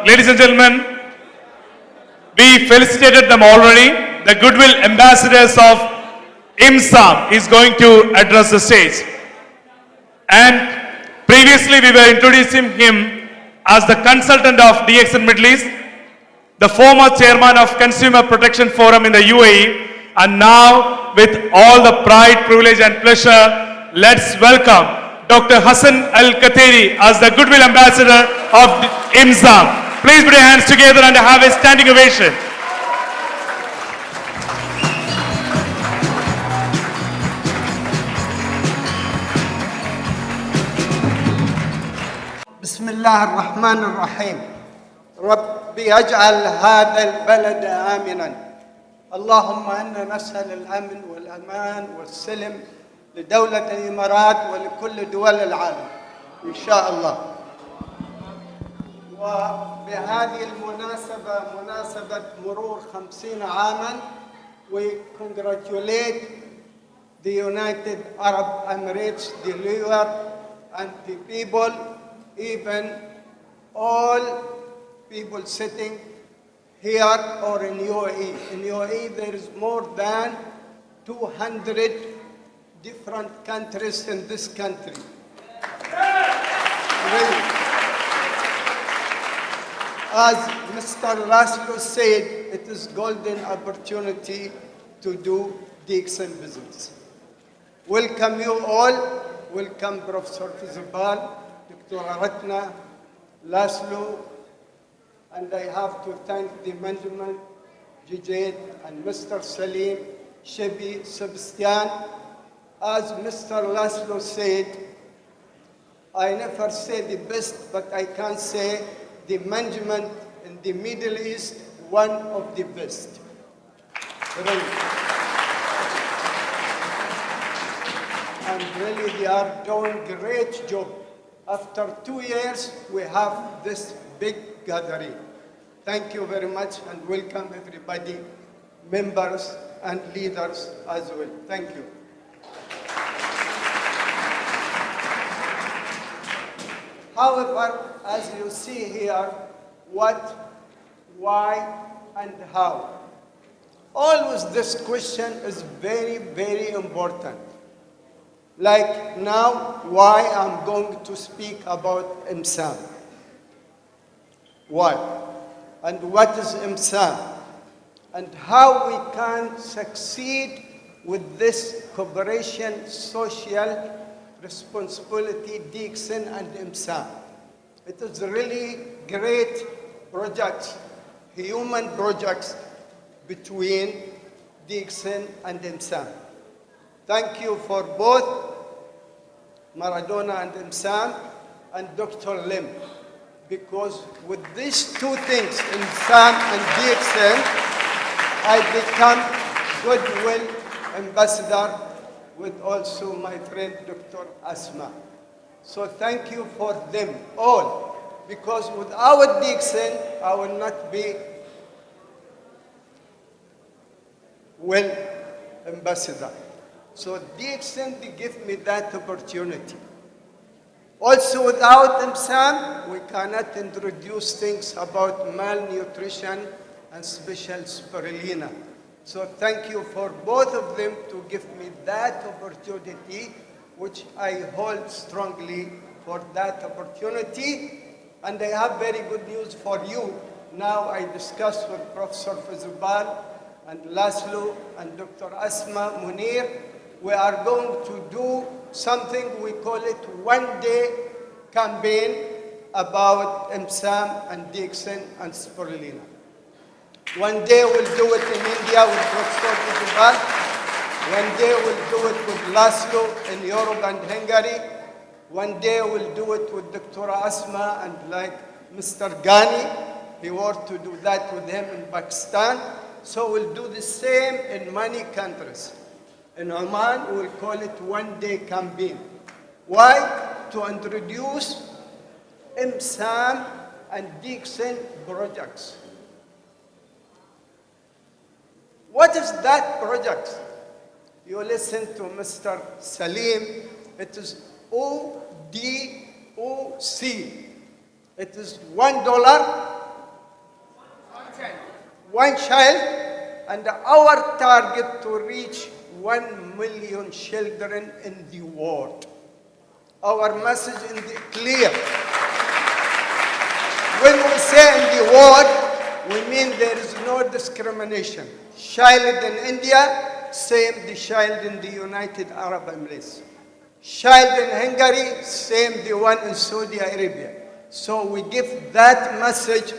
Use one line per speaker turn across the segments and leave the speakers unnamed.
ladies and gentlemen, we felicitated them already. The Goodwill ambassadors of IIMSSAM is going to address the stage. And previously we were introducing him as the consultant of DXN Middle East, the former chairman of Consumer Protection Forum in the UAE, and now with all the pride, privilege and pleasure, let's welcome Dr.Hassan Katheri as the Goodwill Ambassador of IIMSSAM. Please put your hands together and have a standing ovation.
بسم الله الرحمن الرحيم. ربي اجعل هذا البلد آمنا. اللهم إنا نسأل الأمن والأمان والسلم لدولة الإمارات ولكل دول العالم إن شاء الله. وبهذه المناسبة مناسبة مرور 50 عاما, we congratulate the United Arab Emirates, the leader and the people, even all people sitting here or in UAE. In UAE there is more than 200 different countries in this country. Really. As Mr. Laszlo said, it is golden opportunity to do DXN business. Welcome you all. Welcome Professor Fizibal, Dr. Ratna, Laszlo, and I have to thank the management, Jijed, and Mr. Salim, Shebi, Sebastian. As Mr. Laszlo said, I never say the best, but I can say the management in the Middle East, one of the best. Really. And really they are doing a great job. After 2 years, we have this big gathering. Thank you very much and welcome everybody, members and leaders as well. Thank you. However, as you see here, what, why, and how. Always this question is very, very important. Like now, why I'm going to speak about IIMSSAM. Why? And what is IIMSSAM? And how we can succeed with this cooperation, social responsibility, DXN and IIMSSAM. It is really great projects, human projects between DXN and IIMSSAM. Thank you for both Maradona and IIMSSAM and Dr. Lim, because with these two things, IIMSSAM and DXN, I become Goodwill Ambassador with also my friend Dr. Asma. So thank you for them all, because without DXN, I will not be well ambassador. So DXN, they give me that opportunity. Also without IIMSSAM, we cannot introduce things about malnutrition and special spirulina. So thank you for both of them to give me that opportunity, which I hold strongly for that opportunity. And I have very good news for you. Now I discussed with Professor Fizibal and Laszlo and Dr. Asma Munir. We are going to do something, we call it one-day campaign about IIMSSAM and DXN and spirulina. One day we'll do it in India with Professor Fizibal. One day we'll do it with Laszlo in Europe and Hungary. One day we'll do it with Dr. Asma and like Mr. Ghani. He worked to do that with him in Pakistan. So we'll do the same in many countries. In Oman, we'll call it one-day campaign. Why? To introduce IIMSSAM and DXN projects. What is that project? You listen to Mr. Salim. It is ODOC. It is $1 one child, and our target to reach 1 million children in the world. Our message is clear. When we say in the world, we mean there is no discrimination. Child in India, same the child in the United Arab Emirates. Child in Hungary, same the one in Saudi Arabia. So we give that message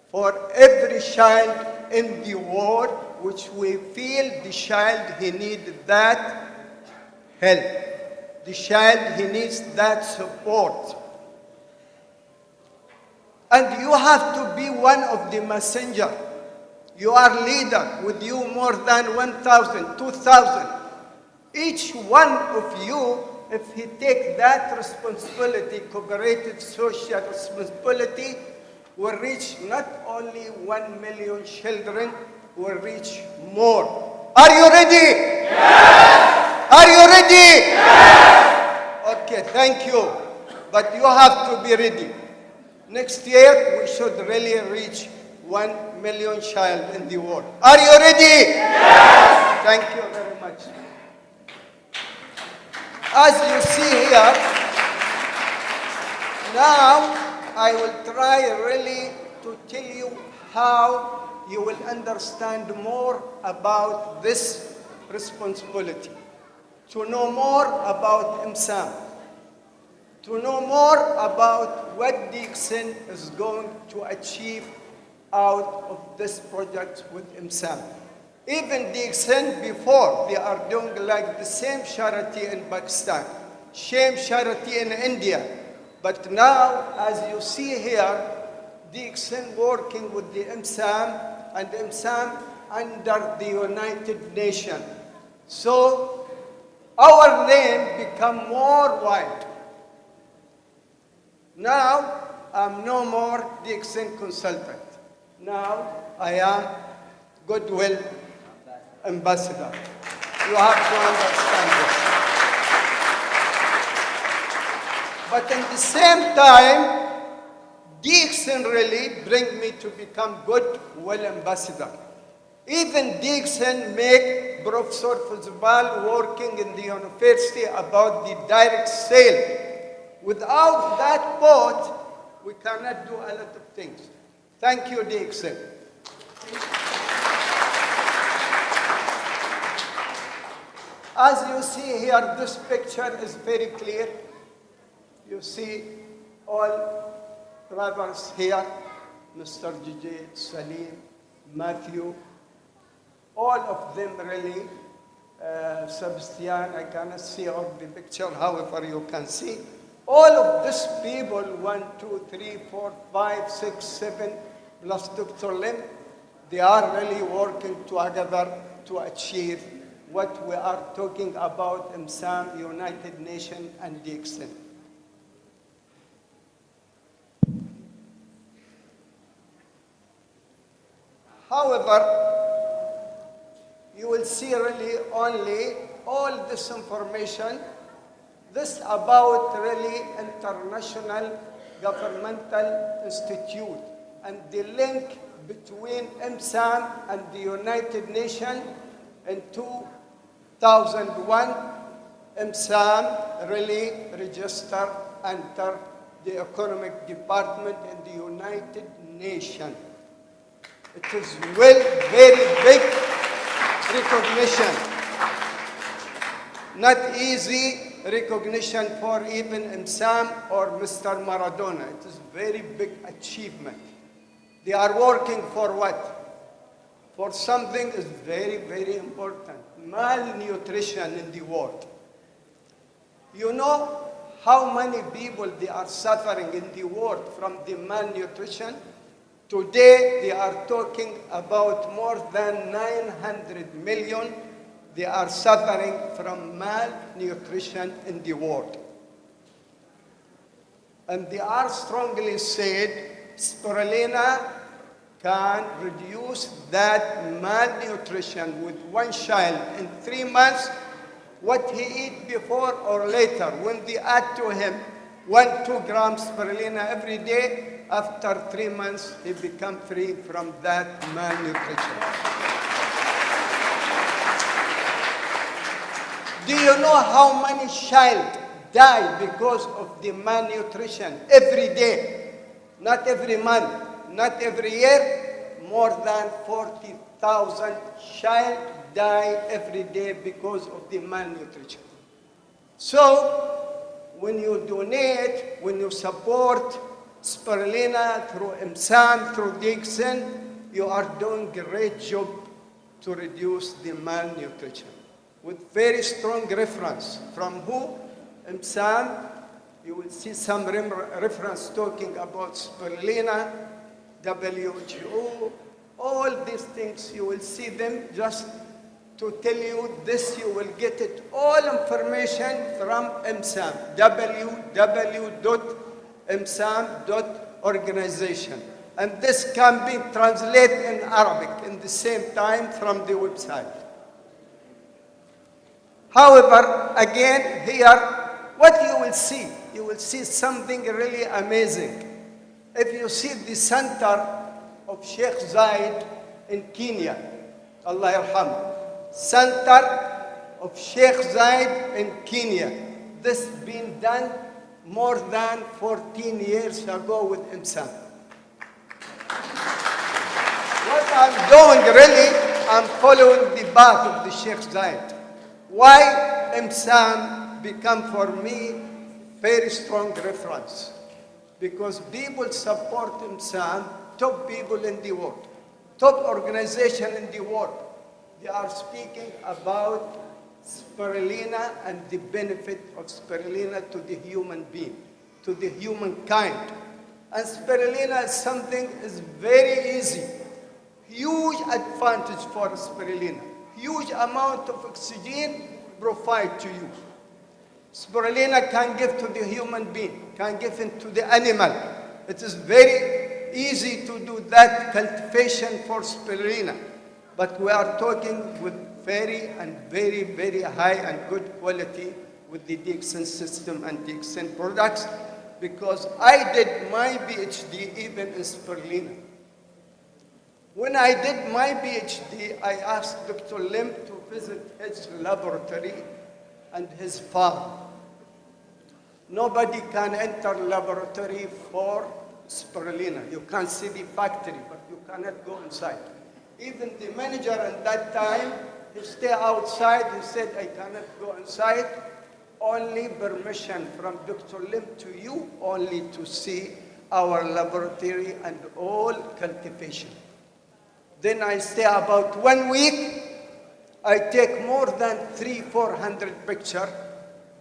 for every child in the world, which we feel the child, he needs that help. The child, he needs that support. And you have to be one of the messenger. You are leader, with you more than 1,000, 2,000. Each one of you, if he take that responsibility, cooperative social responsibility, will reach not only 1 million children, will reach more. Are you ready? Yes! Are you ready? Yes! Okay, thank you. But you have to be ready. Next year, we should really reach 1 million child in the world. Are you ready? Yes! Thank you very much. As you see here, now I will try really to tell you how you will understand more about this responsibility, to know more about IIMSSAM, to know more about what Dixon is going to achieve out of this project with IIMSSAM. Even Dixon, before, they are doing like the same charity in Pakistan, same charity in India. But now, as you see here, Dixon working with the IIMSSAM and IIMSSAM under the United Nations. So our name become more wide. Now, I'm no more Dixon consultant. Now, I am Goodwill ambassador. You have to understand this. But at the same time, Dixon really bring me to become Goodwill ambassador. Even Dixon make Professor Fuzbal working in the university about the direct sale. Without that boat, we cannot do a lot of things. Thank you, Dixon. As you see here, this picture is very clear. You see all brothers here, Mr. Jijay, Salim, Matthew, all of them really, Sebastian, I cannot see all the picture, however you can see. All of these people, 1, 2, 3, 4, 5, 6, 7, plus Dr. Lim, they are really working together to achieve what we are talking about in IIMSSAM, United Nations, and Dixon. However, you will see really only all this information, this about really international governmental institute and the link between IIMSSAM and the United Nations. In 2001, IIMSSAM really registered under the Economic Department in the United Nations. It is very big recognition. Not easy recognition for even IIMSSAM or Mr. Maradona. It is very big achievement. They are working for what? For something is very important. Malnutrition in the world. You know how many people they are suffering in the world from the malnutrition? Today they are talking about more than 900 million. They are suffering from malnutrition in the world. And they are strongly said spirulina can reduce that malnutrition with one child in 3 months, what he eat before or later. When they add to him 1-2 grams spirulina every day, after 3 months, he become free from that malnutrition. Do you know how many child die because of the malnutrition every day? Not every month, not every year. More than 40,000 child die every day because of the malnutrition. So, when you donate, when you support spirulina through IIMSSAM, through DXN, you are doing a great job to reduce the malnutrition. With very strong reference from who? IIMSSAM. You will see some reference talking about spirulina, WHO, all these things, you will see them just to tell you this, you will get it, all information from IIMSSAM, www.imsam.organization. And this can be translated in Arabic in the same time from the website. However, again, here, what you will see something really amazing. If you see the center of Sheikh Zayed in Kenya, Allah yarham, center of Sheikh Zayed in Kenya, this been done more than 14 years ago with IIMSSAM. What I'm doing really, I'm following the path of the Sheikh Zayed. Why IIMSSAM become for me very strong reference? Because people support IIMSSAM, top people in the world, top organization in the world. They are speaking about spirulina and the benefit of spirulina to the human being, to the humankind. And spirulina is something is very easy. Huge advantage for spirulina. Huge amount of oxygen provide to you. Spirulina can give to the human being, can give it to the animal. It is very easy to do that cultivation for spirulina. But we are talking with very high and good quality with the DXN system and DXN products, because I did my PhD even in spirulina. When I did my PhD, I asked Dr. Lim to visit his laboratory and his farm. Nobody can enter laboratory for spirulina. You can see the factory, but you cannot go inside. Even the manager at that time, he stay outside. He said, I cannot go inside. Only permission from Dr. Lim to you, only to see our laboratory and all cultivation. Then I stay about 1 week. I take more than 300-400 pictures,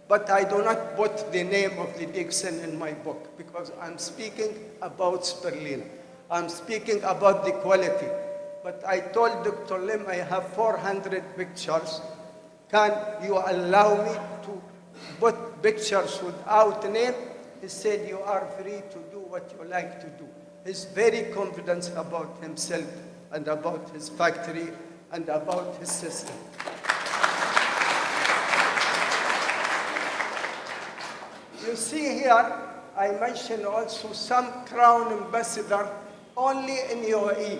but I do not put the name of the DXN in my book, because I'm speaking about spirulina. I'm speaking about the quality. But I told Dr. Lim, I have 400 pictures. Can you allow me to put pictures without name? He said, you are free to do what you like to do. He's very confident about himself and about his factory and about his system. You see here, I mentioned also some crown ambassador only in UAE.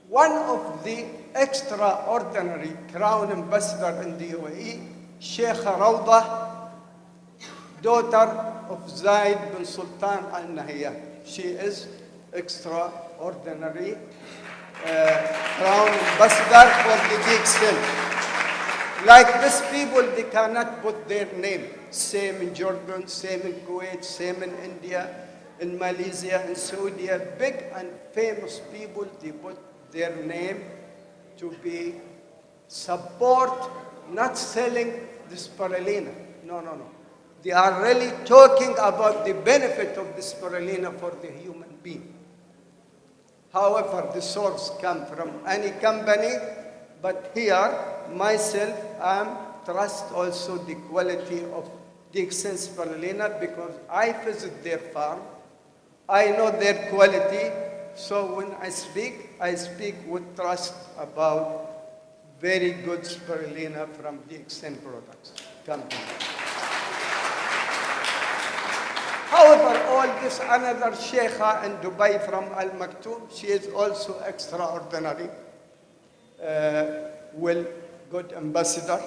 One of the extraordinary crown ambassador in the UAE, Sheikh Rawda, daughter of Zayed bin Sultan Al Nahyan. She is extraordinary crown ambassador for the DXN. Like these people, they cannot put their name. Same in Jordan, same in Kuwait, same in India, in Malaysia, in Saudi. Big and famous people, they put their name to be support, not selling the spirulina. No. They are really talking about the benefit of the spirulina for the human being. However, the source comes from any company, but here, myself, I trust also the quality of DXN spirulina, because I visit their farm, I know their quality, so when I speak with trust about very good spirulina from DXN products company. However, However, all this, another sheikha in Dubai from Al Maktoum, she is also extraordinary. Well, good ambassador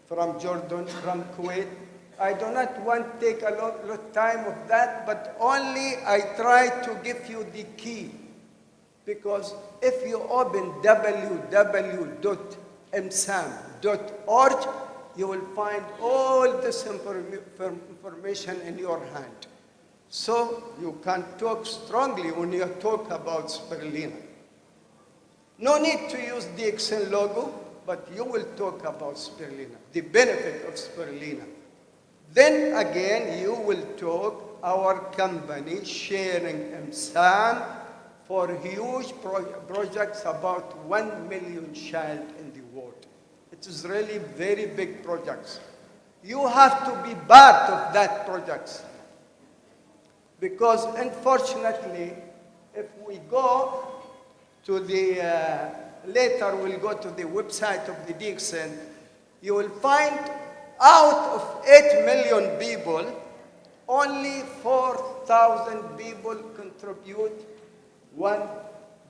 from Jordan, from Kuwait. I do not want to take a lot of time of that, but only I try to give you the key. Because if you open www.imsam.org, you will find all this information in your hand. So you can talk strongly when you talk about spirulina. No need to use the Excel logo, but you will talk about spirulina, the benefit of spirulina. Then again, you will talk our company sharing IIMSSAM for huge projects, about 1 million child in the world. It is really very big projects. You have to be part of that project. Because unfortunately, if we go to the, later we'll go to the website of the DXN, you will find out of 8 million people, only 4,000 people contribute $1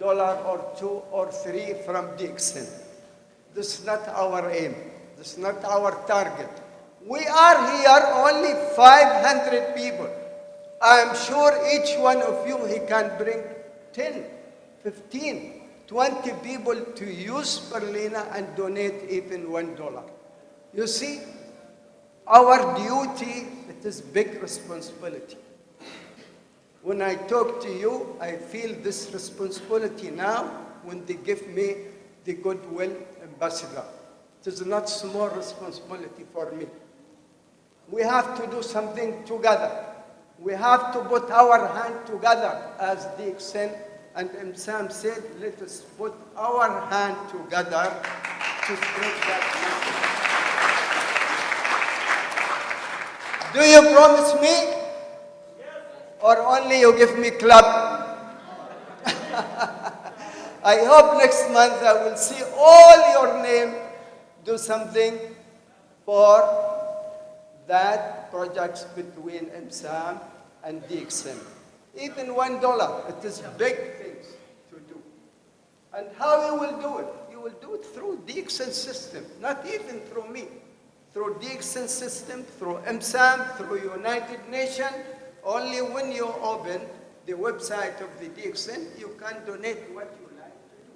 or 2 or 3 from DXN. This is not our aim. This is not our target. We are here only 500 people. I am sure each one of you, he can bring 10, 15, 20 people to use spirulina and donate even $1. You see, our duty, it is big responsibility. When I talk to you, I feel this responsibility now when they give me the Goodwill ambassador. It is not small responsibility for me. We have to do something together. We have to put our hand together, as the DXN and IIMSSAM said, let us put our hand together to spread that message. Do you promise me? Or only you give me club? I hope next month I will see all your name do something for that projects between IIMSSAM and DXN. Even $1, it is big things to do. And how you will do it? You will do it through DXN system, not even through me. Through DXN system, through IIMSSAM, through United Nations. Only when you open the website of the DXN, you can donate what you like to do.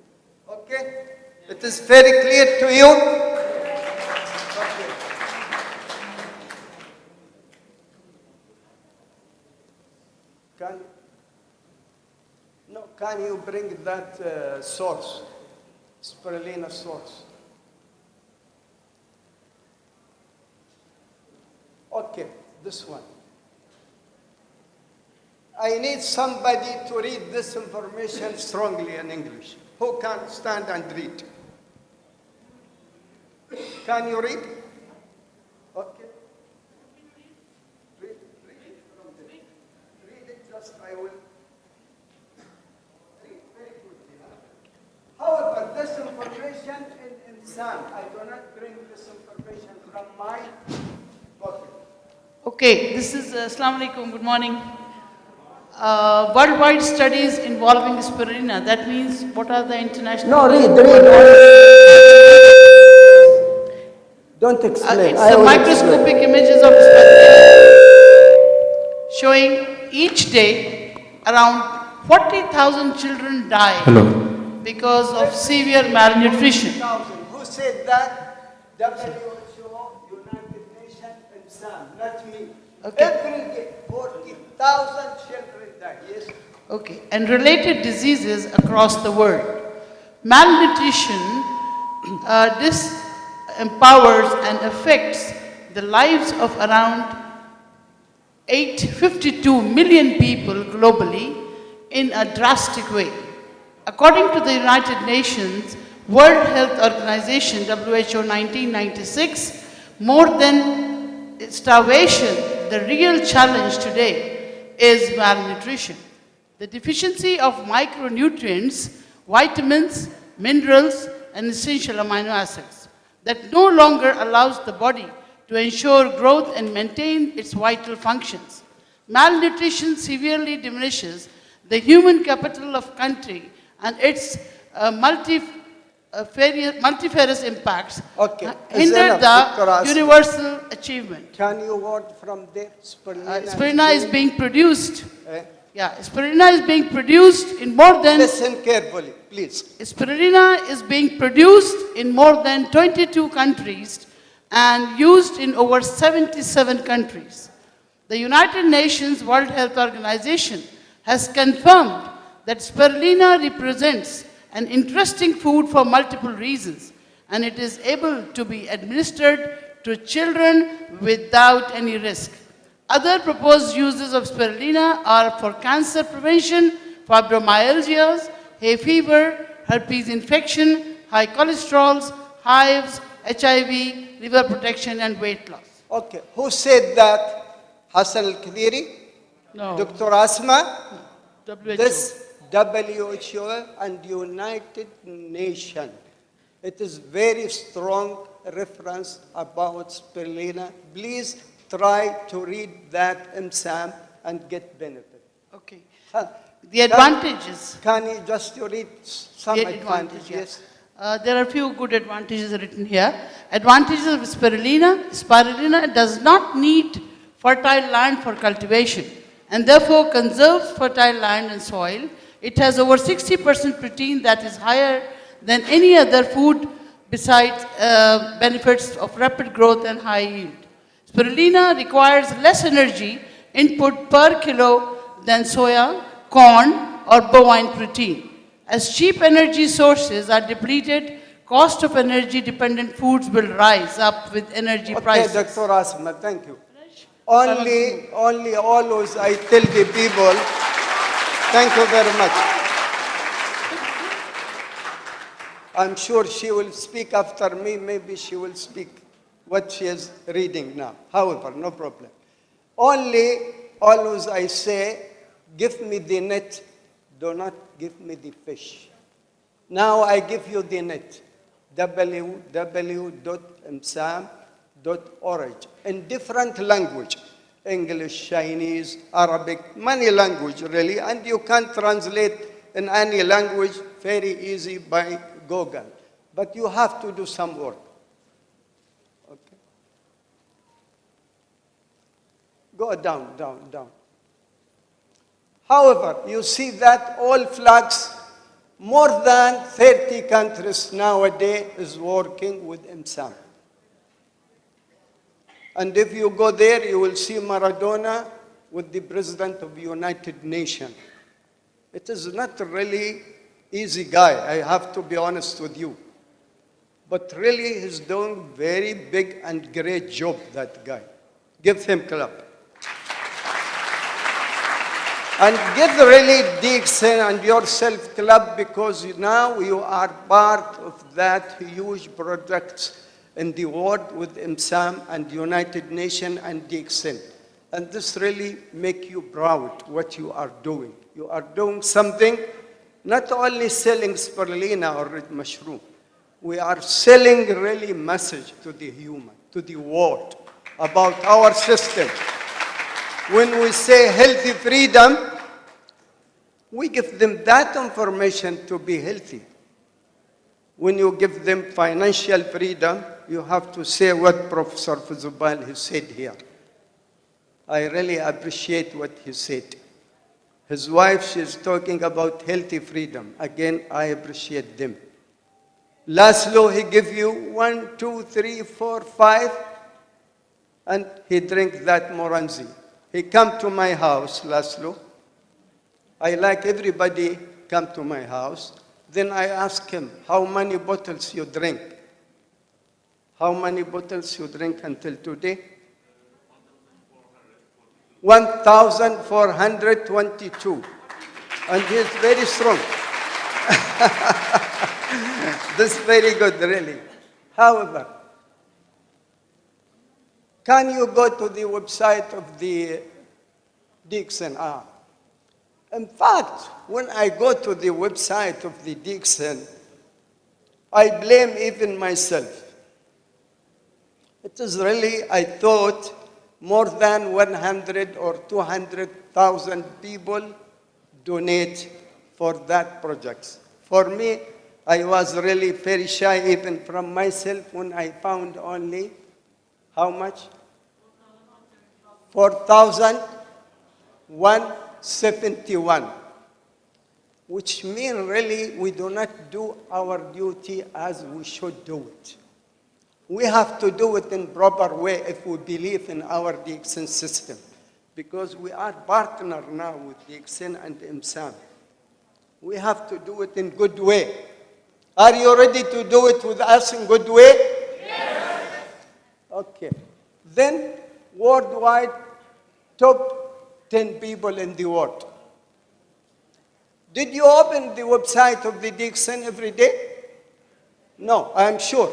Okay? It is very clear to you? Okay. Can you bring that source, spirulina source? Okay, this one. I need somebody to read this information strongly in English. Who can stand and read? Can you read? Okay. Read it from there. Read it, just I will. Read very quickly. However, this information in IIMSSAM, I do not bring this information from my pocket.
Okay, this is Assalamu alaikum, good morning. Worldwide studies involving spirulina, that means what are the international...
No, read. Don't explain.
It's the microscopic images of spirulina showing each day around 40,000 children die because of severe malnutrition.
Who said that? WHO, United Nations, and SAM, not me.
Okay.
Every day, 40,000 children die. Yes.
Okay, and related diseases across the world. Malnutrition disempowers and affects the lives of around 852 million people globally in a drastic way. According to the United Nations World Health Organization, WHO 1996, more than starvation, the real challenge today is malnutrition. The deficiency of micronutrients, vitamins, minerals, and essential amino acids that no longer allows the body to ensure growth and maintain its vital functions. Malnutrition severely diminishes the human capital of country and its multifarious impacts
Okay, is
hinder
enough, Dr.
the
Hassan.
universal achievement.
Can you word from there?
Spirulina is being produced.
Eh?
Spirulina is being produced in more than
Listen carefully, please.
Spirulina is being produced in more than 22 countries and used in over 77 countries. The United Nations World Health Organization has confirmed that spirulina represents an interesting food for multiple reasons, and it is able to be administered to children without any risk. Other proposed uses of spirulina are for cancer prevention, fibromyalgia, hay fever, herpes infection, high cholesterols, hives, HIV, liver protection, and weight loss.
Okay, who said that? Hassan al-Katheri?
No.
Dr. Asma?
WHO.
This WHO and United Nations. It is very strong reference about spirulina. Please try to read that IIMSSAM and get benefit.
Okay.
Huh.
The advantages.
Can you just read some
The
advantages?
There are a few good advantages written here. Advantages of spirulina. Spirulina does not need fertile land for cultivation and therefore conserves fertile land and soil. It has over 60% protein that is higher than any other food besides benefits of rapid growth and high yield. Spirulina requires less energy input per kilo than soya, corn or bovine protein. As cheap energy sources are depleted, cost of energy dependent foods will rise up with energy
Okay,
prices.
Dr. Asma, thank you. Only always I tell the people, thank you very much. I'm sure she will speak after me, maybe she will speak what she is reading now. However, no problem. Always I say, give me the net, do not give me the fish. Now I give you the net, www.imsam.org, in different language, English, Chinese, Arabic, many language really, and you can translate in any language very easy by Google. But you have to do some work. Okay. Go down, down, down. However, you see that all flags, more than 30 countries nowadays is working with IIMSSAM. And if you go there, you will see Maradona with the President of the United Nations. It is not really easy guy, I have to be honest with you. But really, he's doing very big and great job, that guy. Give him clap. And give really Dixon and yourself clap, because now you are part of that huge project in the world with IIMSSAM and United Nations and Dixon. And this really make you proud what you are doing. You are doing something, not only selling spirulina or red mushroom. We are selling really message to the human, to the world, about our system. When we say healthy freedom, we give them that information to be healthy. When you give them financial freedom, you have to say what Professor Fuzubal has said here. I really appreciate what he said. His wife, she's talking about healthy freedom. Again, I appreciate them. Laszlo, he give you 1, 2, 3, 4, 5, and he drink that Moranzi. He come to my house, Laszlo. I like everybody come to my house. Then I ask him, how many bottles you drink? How many bottles you drink until today? 1,422. And he is very strong. This is very good, really. However, can you go to the website of the Dixon? In fact, when I go to the website of the Dixon, I blame even myself. It is really, I thought, more than 100 or 200,000 people donate for that project. For me, I was really very shy even from myself when I found only, how much? 4,171, which means really we do not do our duty as we should do it. We have to do it in proper way if we believe in our DXN system, because we are partner now with DXN and IIMSSAM. We have to do it in good way. Are you ready to do it with us in good way? Yes. Okay. Then, worldwide, top 10 people in the world. Did you open the website of the DXN every day? No, I'm sure.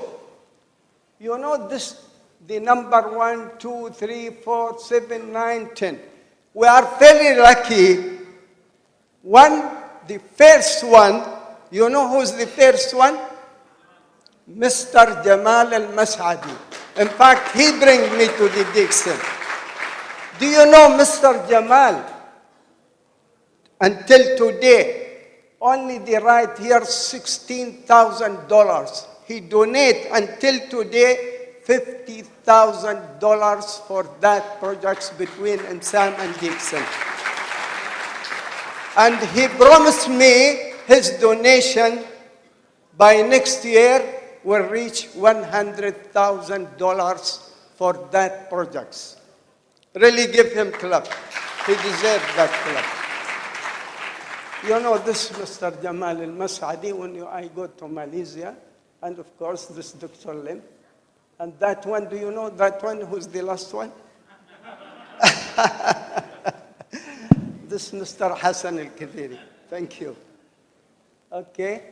You know this, the number 1, 2, 3, 4, 7, 9, 10. We are very lucky. The first one, you know who's the first one? Mr. Jamal al-Mas'adi. In fact, he brings me to the DXN. Do you know Mr. Jamal? Until today, only the right here $16,000. He donate until today $50,000 for that project between IIMSSAM and DXN. And he promised me his donation by next year will reach $100,000 for that project. Really give him clap. He deserves that clap. You know this Mr. Jamal al-Mas'adi, when I go to Malaysia, and of course this Dr. Lim, and that one, do you know that one, who's the last one? This Mr. Hassan al-Katheri. Thank you. Okay.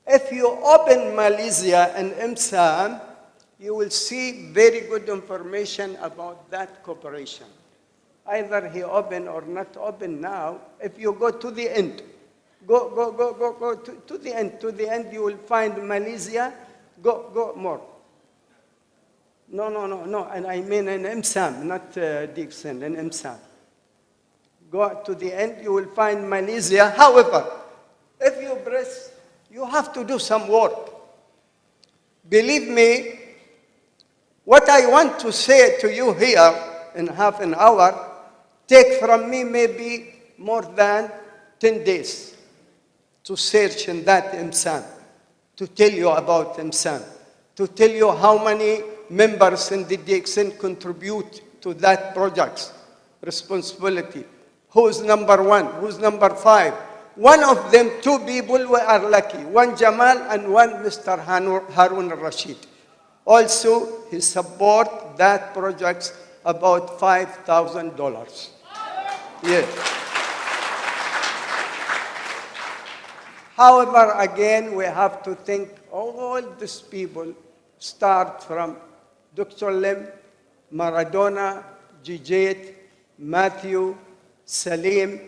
If you open Malaysia and IIMSSAM, you will see very good information about that cooperation. Either he open or not open now. If you go to the end, go to the end. To the end, you will find Malaysia. Go more. No. And I mean in IIMSSAM, not DXN, in IIMSSAM. Go to the end, you will find Malaysia. However, if you press, you have to do some work. Believe me, what I want to say to you here in half an hour, take from me maybe more than 10 days to search in that IIMSSAM, to tell you about IIMSSAM, to tell you how many members in the DXN contribute to that project's responsibility. Who's number 1? Who's number 5? One of them, 2 people we are lucky. One Jamal and one Mr. Harun al-Rashid. Also, he support that project about $5,000. Yes. However, again, we have to think all these people start from Dr. Lim, Maradona, Jijet, Matthew, Salim,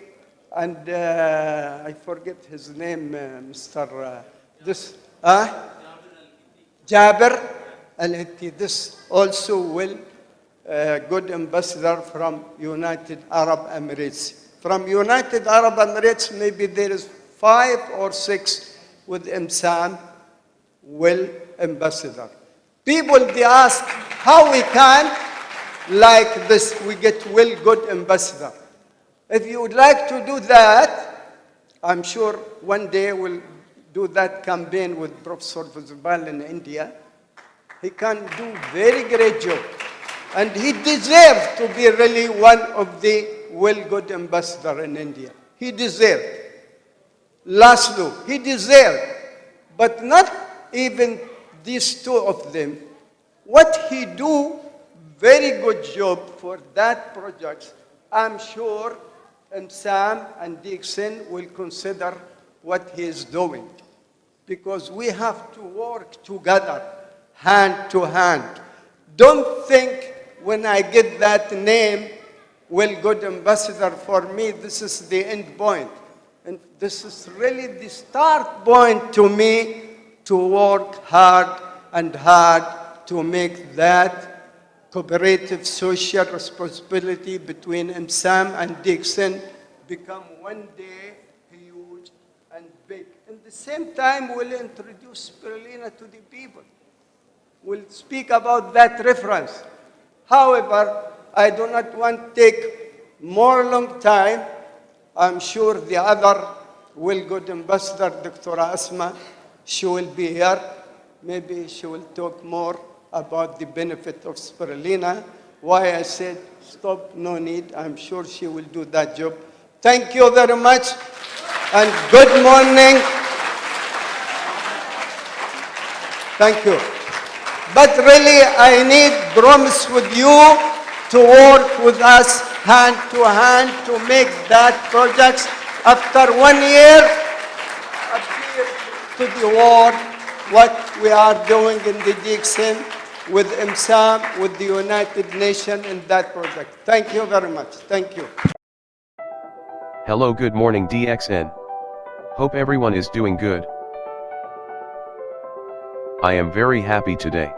and I forget his name, Mr. Jabir al-Hitti. This also will good ambassador from United Arab Emirates. From United Arab Emirates, maybe there is 5 or 6 with IIMSSAM will ambassador. People, they ask how we can, like this, we get well good ambassador. If you would like to do that, I'm sure one day we'll do that campaign with Professor Fuzbal in India. He can do very great job. And he deserves to be really one of the well good ambassador in India. He deserves. Laszlo, he deserves. But not even these 2 of them. What he do, very good job for that project. I'm sure IIMSSAM and DXN will consider what he is doing. Because we have to work together, hand to hand. Don't think when I get that name, well, good ambassador, for me, this is the end point. And this is really the start point to me to work hard and hard to make that cooperative social responsibility between IMSSAM and Dixon become one day huge and big. At the same time, we'll introduce spirulina to the people. We'll speak about that reference. However, I do not want to take more long time. I'm sure the other well-good ambassador, Dr. Asma, she will be here. Maybe she will talk more about the benefit of spirulina. Why I said stop, no need. I'm sure she will do that job. Thank you very much and good morning. Thank you. But really, I need promise with you to work with us hand to hand to make that project after 1 year appear to the world what we are doing in the Dixon with IMSSAM, with the United Nations in that project. Thank you very much. Thank you.
Hello, good morning DXN. Hope everyone is doing good. I am very happy today,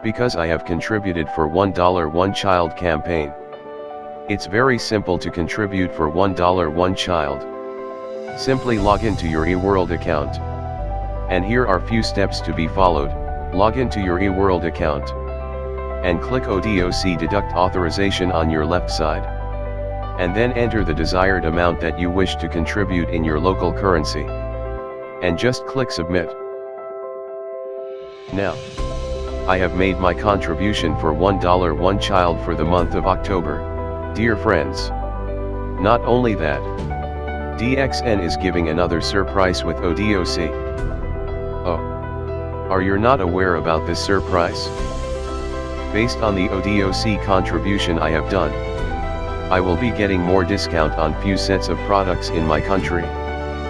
because I have contributed for $1 One Child campaign. It's very simple to contribute for $1 One Child. Simply log into your eWorld account. And here are few steps to be followed. Log into your eWorld account. And click ODOC deduct authorization on your left side. And then enter the desired amount that you wish to contribute in your local currency. And just click submit. Now, I have made my contribution for $1 One Child for the month of October. Dear friends. Not only that, DXN is giving another surprise with ODOC. Oh. Are you not aware about this surprise? Based on the ODOC contribution I have done, I will be getting more discount on few sets of products in my country.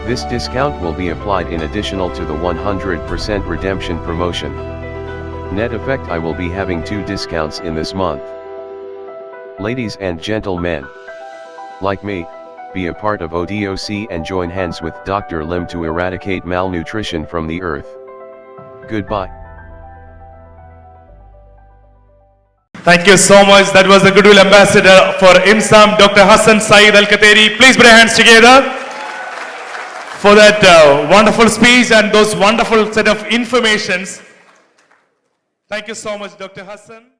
This discount will be applied in additional to the 100% redemption promotion. Net effect, I will be having 2 discounts in this month. Ladies and gentlemen, like me, be a part of ODOC and join hands with Dr. Lim to eradicate malnutrition from the earth. Goodbye.
Thank you so much. That was the Goodwill Ambassador for IIMSSAM, Dr. Hassan Saeed Al-Katheri. Please put your hands together for that wonderful speech and those wonderful set of informations. Thank you so much, Dr. Hassan.